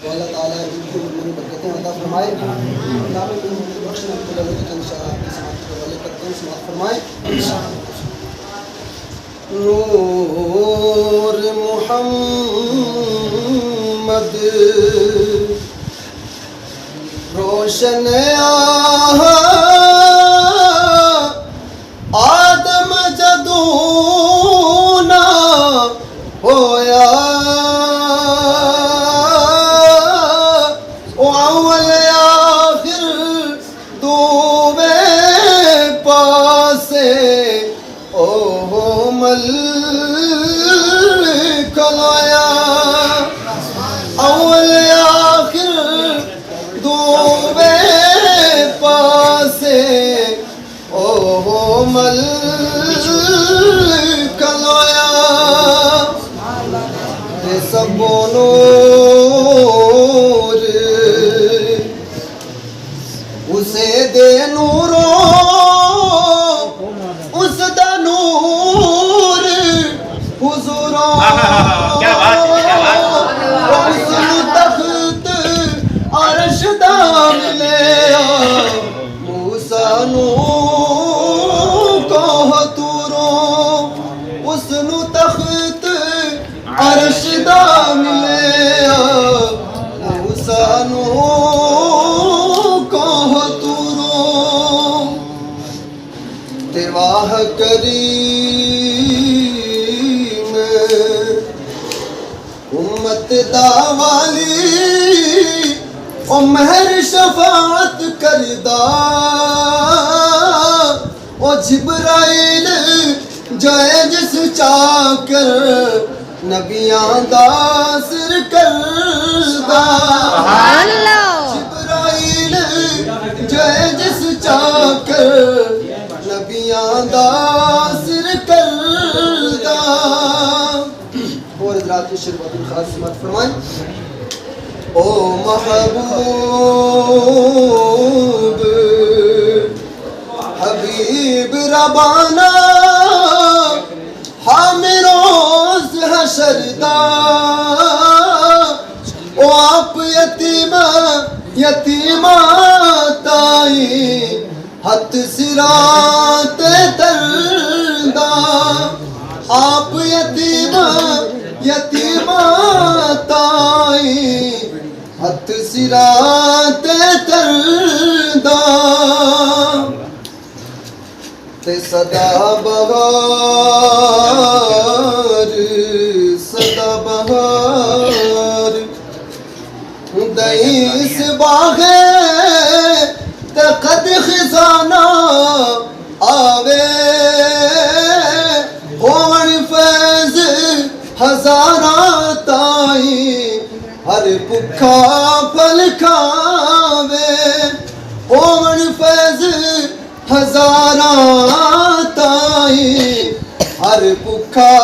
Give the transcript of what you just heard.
اللہ تعالیٰ ان کو میری برکتیں عطا فرمائے. اللہ میں بخش میں کو لگے تو انشاءاللہ آپ کی سماعت کے حوالے کرتے ہیں. سماعت فرمائے. نور محمد روشن آدم جدونا ہویا اول آخر دووے پاسے او ملک لایا اول آخر دووے پاسے او ملک لایا سب نور اسے دے نورو اس دا نور حضوروں اس تخت عرش دا ملیا موسیٰ نو کوہ توروں اس تخت عرش دا ملیا موسیٰ نو کوہ توروں تے واہ کریم امت دا والی او مہر شفاعت کردہ او جبرائیل جائے جس چاکر نبیاں دا سر کردہ جبرائیل جائے جس چاکر نبیاں دا سر کردہ. اور حضرات کی شربت الخاص سماعت فرمائیں. او محبوب حبیب ربانا حامروز حشر دا او آپ یتیمہ تائی ہت سرات تردہ آپ یتیمہ تائی ہت سرات تردہ تے صدا بہار دئیس باغے تے قد خزانہ آوے ہون فیض ہزارہ تائی ہر بکھا پھل کھاوے ہون فیض ہزارہ تائی ہر بکھا